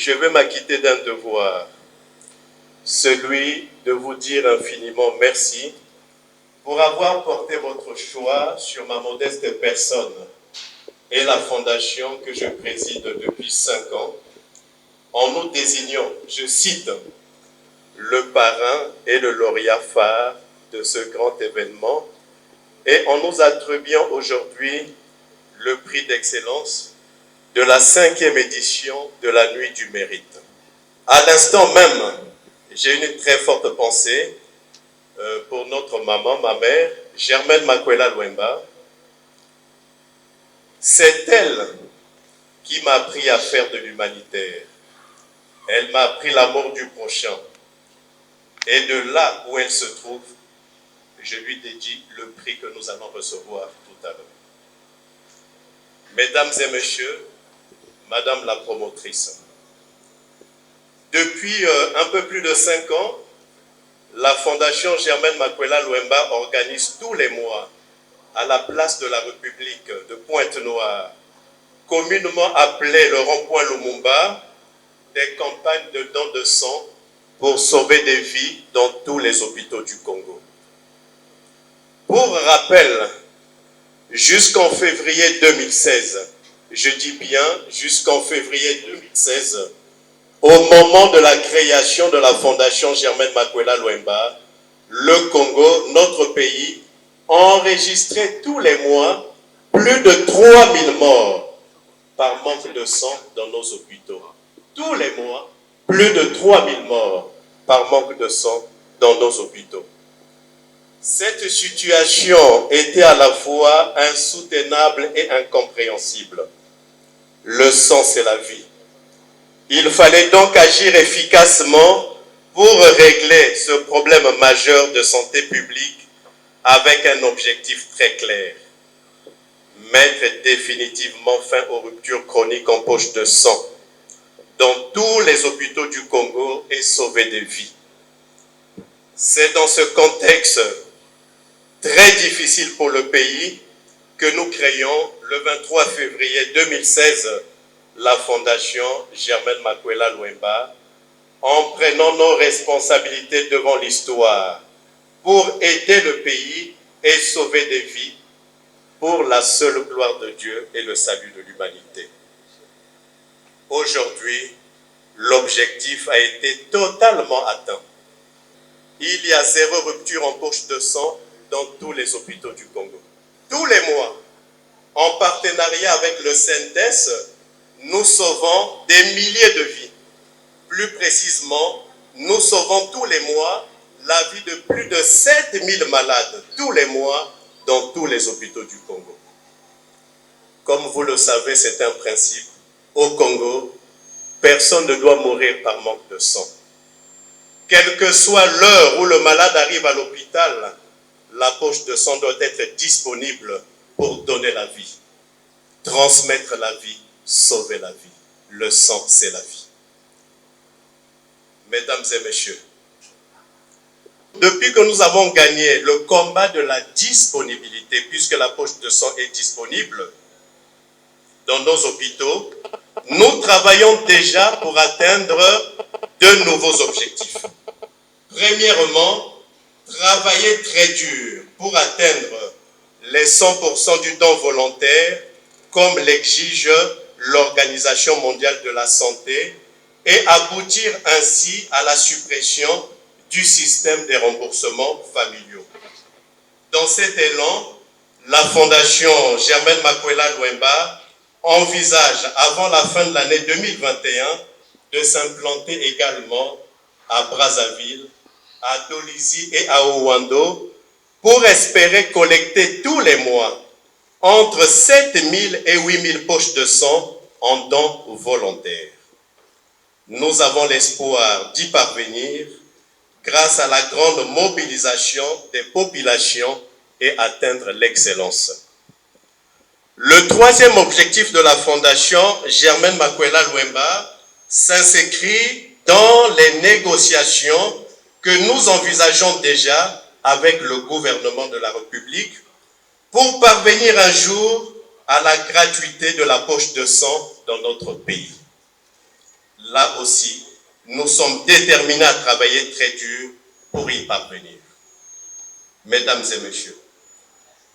je vais m'acquitter d'un devoir, celui de vous dire infiniment merci pour avoir porté votre choix sur ma modeste personne et la fondation que je préside depuis 5 ans, en nous désignant, je cite, le parrain et le lauréat phare de ce grand événement et en nous attribuant aujourd'hui le prix d'excellence de la 5e édition de la Nuit du Mérite. À l'instant même, j'ai une très forte pensée pour notre maman, ma mère, Germaine Makwela Lwemba. C'est elle qui m'a appris à faire de l'humanitaire. Elle m'a appris l'amour du prochain. Et de là où elle se trouve, je lui dédie le prix que nous allons recevoir tout à l'heure. Mesdames et messieurs, Madame la promotrice, depuis un peu plus de 5 ans, la Fondation Germaine Makwela Lwemba organise tous les mois à la place de la République de Pointe-Noire, communément appelée le rond-point Lumumba, des campagnes de dons de sang pour sauver des vies dans tous les hôpitaux du Congo. Pour rappel, jusqu'en février 2016, je dis bien jusqu'en février 2016, au moment de la création de la Fondation Germaine Makwela Lwemba, le Congo, notre pays, enregistrait tous les mois plus de 3000 morts par manque de sang dans nos hôpitaux. Tous les mois, plus de 3000 morts par manque de sang dans nos hôpitaux. Cette situation était à la fois insoutenable et incompréhensible. Le sang, c'est la vie. Il fallait donc agir efficacement pour régler ce problème majeur de santé publique avec un objectif très clair. Mettre définitivement fin aux ruptures chroniques en poche de sang dans tous les hôpitaux du Congo et sauver des vies. C'est dans ce contexte très difficile pour le pays que nous créons le 23 février 2016 la Fondation Germaine Makwela Lwemba en prenant nos responsabilités devant l'histoire pour aider le pays et sauver des vies pour la seule gloire de Dieu et le salut de l'humanité. Aujourd'hui, l'objectif a été totalement atteint. Il y a 0 rupture en poche de sang dans tous les hôpitaux du Congo. Tous les mois, en partenariat avec le CNDES, nous sauvons des milliers de vies. Plus précisément, nous sauvons tous les mois la vie de plus de 7000 malades, tous les mois, dans tous les hôpitaux du Congo. Comme vous le savez, c'est un principe. Au Congo, personne ne doit mourir par manque de sang. Quelle que soit l'heure où le malade arrive à l'hôpital, la poche de sang doit être disponible pour donner la vie. Transmettre la vie, sauver la vie. Le sang, c'est la vie. Mesdames et messieurs, depuis que nous avons gagné le combat de la disponibilité, puisque la poche de sang est disponible dans nos hôpitaux, nous travaillons déjà pour atteindre de nouveaux objectifs. Premièrement, travailler très dur pour atteindre les 100% du don volontaire, comme l'exige l'Organisation mondiale de la santé, et aboutir ainsi à la suppression du système des remboursements familiaux. Dans cet élan, la Fondation Germaine Makwela Lwemba envisage, avant la fin de l'année 2021, de s'implanter également à Brazzaville, à Dolisie et à Ouando, pour espérer collecter tous les mois entre 7000 et 8000 poches de sang en dons volontaires. Nous avons l'espoir d'y parvenir grâce à la grande mobilisation des populations et atteindre l'excellence. Le troisième objectif de la Fondation Germaine Makwela Lwemba s'inscrit dans les négociations que nous envisageons déjà avec le gouvernement de la République pour parvenir un jour à la gratuité de la poche de sang dans notre pays. Là aussi, nous sommes déterminés à travailler très dur pour y parvenir. Mesdames et messieurs,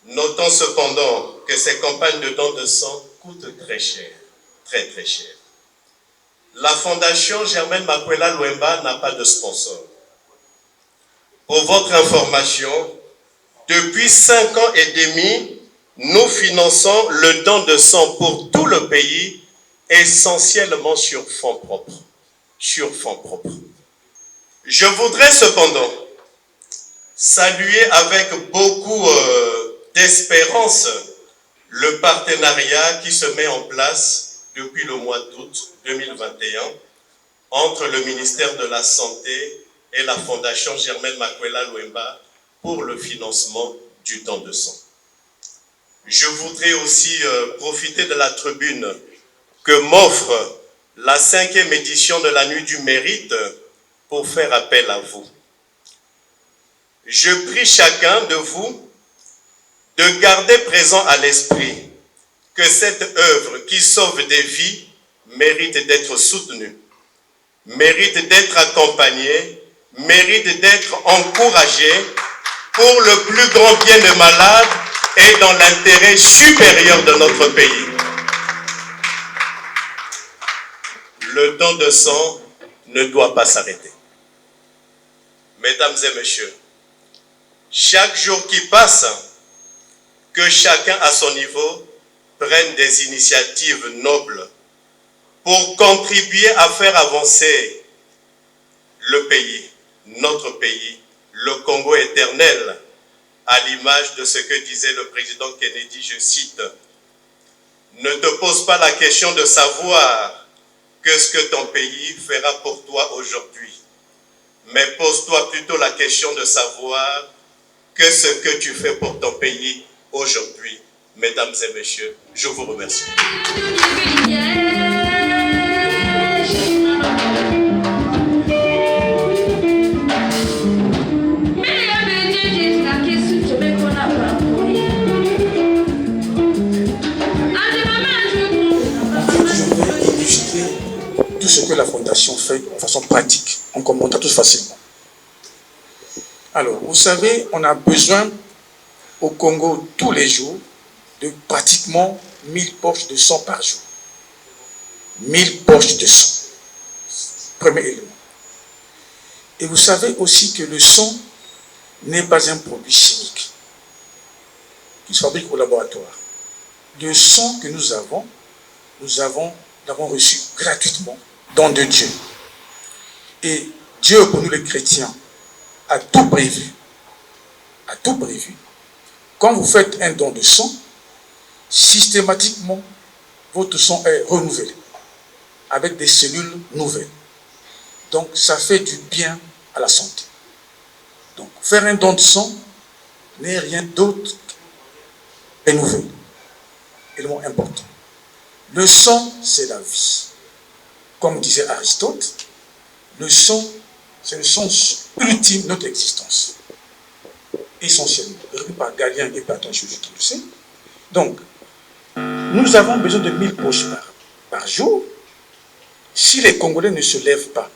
notons cependant que ces campagnes de dons de sang coûtent très cher, très très cher. La Fondation Germaine Makwela Luemba n'a pas de sponsor. Pour votre information, depuis 5 ans et demi, nous finançons le don de sang pour tout le pays, essentiellement sur fonds propres. Sur fonds propres. Je voudrais cependant saluer avec beaucoup d'espérance le partenariat qui se met en place depuis le mois d'août 2021 entre le ministère de la Santé et la Fondation Germaine Makwela Luemba pour le financement du don de sang. Je voudrais aussi profiter de la tribune que m'offre la 5e édition de la Nuit du Mérite pour faire appel à vous. Je prie chacun de vous de garder présent à l'esprit que cette œuvre qui sauve des vies mérite d'être soutenue, mérite d'être accompagnée, mérite d'être encouragée pour le plus grand bien des malades et dans l'intérêt supérieur de notre pays. Le don de sang ne doit pas s'arrêter. Mesdames et messieurs, chaque jour qui passe, que chacun à son niveau prenne des initiatives nobles pour contribuer à faire avancer le pays, notre pays, le Congo éternel, à l'image de ce que disait le président Kennedy, je cite, « Ne te pose pas la question de savoir que ce que ton pays fera pour toi aujourd'hui, mais pose-toi plutôt la question de savoir que ce que tu fais pour ton pays aujourd'hui. » Mesdames et messieurs, je vous remercie. Tout ce que la Fondation fait de façon pratique, on comprendra tous facilement. Alors, vous savez, on a besoin au Congo tous les jours de pratiquement 1000 poches de sang par jour. 1000 poches de sang. Premier élément. Et vous savez aussi que le sang n'est pas un produit chimique qui se fabrique au laboratoire. Le sang que nous l'avons reçu gratuitement, don de Dieu. Et Dieu, pour nous les chrétiens, a tout prévu. A tout prévu. Quand vous faites un don de sang, systématiquement, votre sang est renouvelé avec des cellules nouvelles. Donc, ça fait du bien à la santé. Donc, faire un don de sang n'est rien d'autre qu'un nouvel élément important. Le sang, c'est la vie. Comme disait Aristote, le sang, c'est le sens ultime de notre existence. Essentiellement. Repris par Galien et Platon, je le sais. Donc, nous avons besoin de 1000 poches par jour. Si les Congolais ne se lèvent pas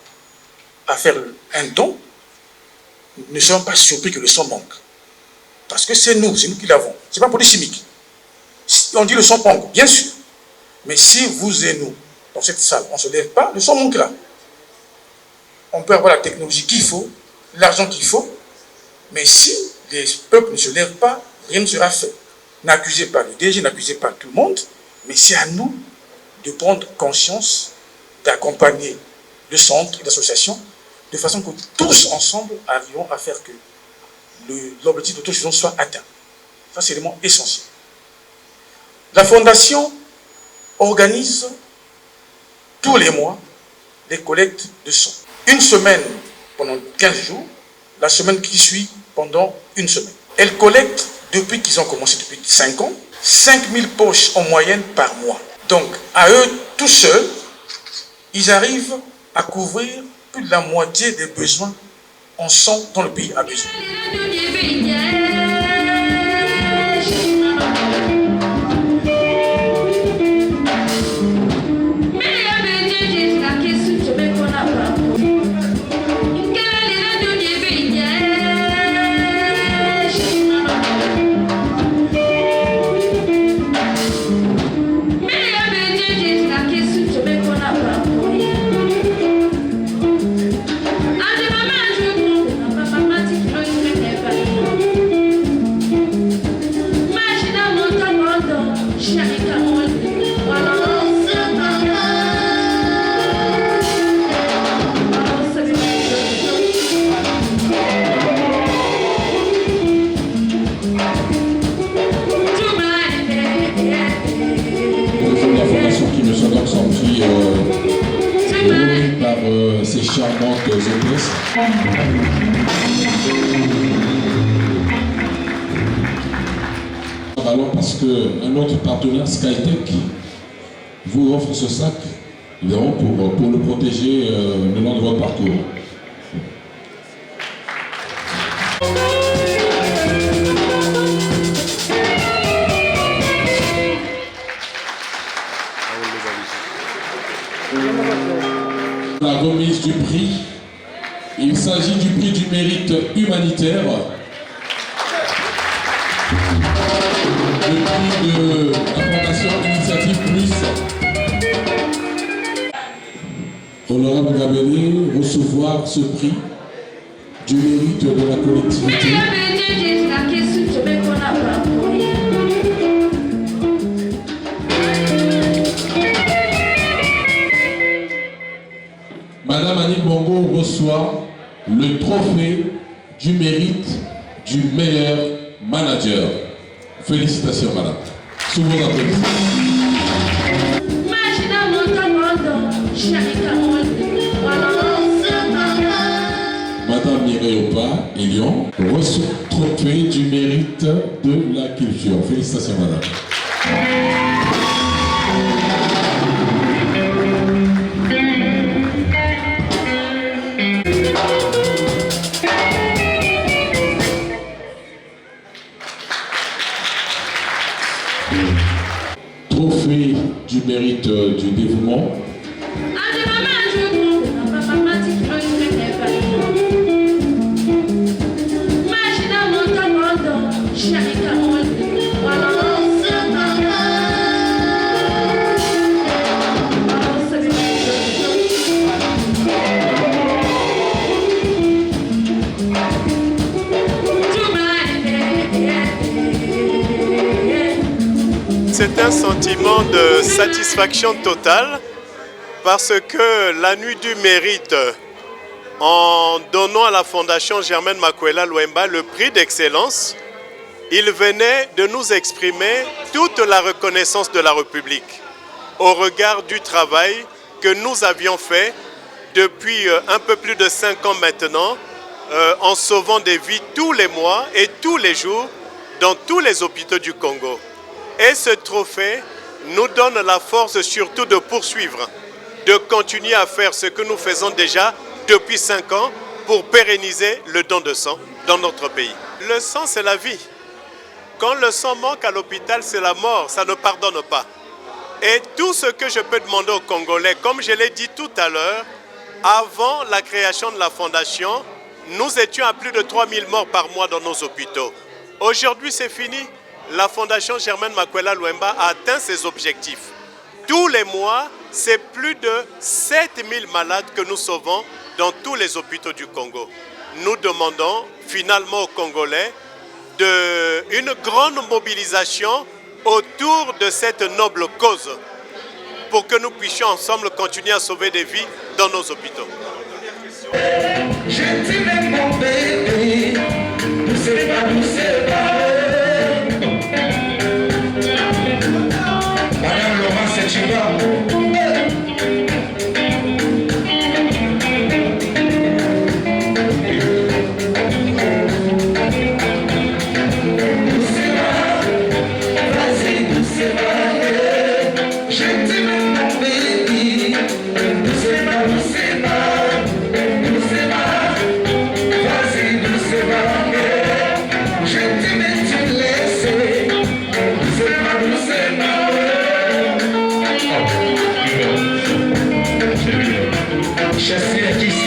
à faire un don, nous ne serons pas surpris que le sang manque. Parce que c'est nous qui l'avons. Ce n'est pas pour les chimiques. On dit le sang manque, bien sûr. Mais si vous et nous, dans cette salle, on ne se lève pas, le sang manquera. On peut avoir la technologie qu'il faut, l'argent qu'il faut, mais si les peuples ne se lèvent pas, rien ne sera fait. N'accusez pas le DG, n'accusez pas tout le monde, mais c'est à nous de prendre conscience, d'accompagner le centre et l'association, de façon que tous ensemble arrivons à faire que l'objectif de tous soit atteint. Ça, c'est l'élément essentiel. La Fondation organise tous les mois des collectes de sang. Une semaine pendant 15 jours, la semaine qui suit pendant une semaine. Elle collecte, depuis qu'ils ont commencé depuis 5 ans, 5000 poches en moyenne par mois. Donc, à eux, tout seuls, ils arrivent à couvrir plus de la moitié des besoins en sang dont le pays a besoin. Alors parce que notre partenaire Skytech vous offre ce sac, évidemment, pour le protéger le long de votre parcours. La remise du prix, il s'agit du prix du mérite humanitaire. Le prix de la Fondation Initiative Plus. Honorable Gabelé, recevoir ce prix du mérite de la collectivité. Madame Annie Bongo reçoit le trophée du mérite du meilleur manager. Félicitations, madame. Sous vos applaudissements. Madame Mireille Opa et Lyon reçoit le trophée du mérite de la culture. Félicitations, madame. Trophée du mérite du dévouement. C'est un sentiment de satisfaction totale parce que la nuit du mérite, en donnant à la Fondation Germaine Makwela Luemba le prix d'excellence, il venait de nous exprimer toute la reconnaissance de la République au regard du travail que nous avions fait depuis un peu plus de 5 ans maintenant, en sauvant des vies tous les mois et tous les jours dans tous les hôpitaux du Congo. Et ce trophée nous donne la force surtout de poursuivre, de continuer à faire ce que nous faisons déjà depuis 5 ans pour pérenniser le don de sang dans notre pays. Le sang, c'est la vie. Quand le sang manque à l'hôpital, c'est la mort, ça ne pardonne pas. Et tout ce que je peux demander aux Congolais, comme je l'ai dit tout à l'heure, avant la création de la Fondation, nous étions à plus de 3000 morts par mois dans nos hôpitaux. Aujourd'hui, c'est fini. La Fondation Germaine Makwela Luemba a atteint ses objectifs. Tous les mois, c'est plus de 7000 malades que nous sauvons dans tous les hôpitaux du Congo. Nous demandons finalement aux Congolais une grande mobilisation autour de cette noble cause pour que nous puissions ensemble continuer à sauver des vies dans nos hôpitaux. Je t'aime mon bébé, vous savez pas, vous savez pas. Madame Laurent Sechiba. Je suis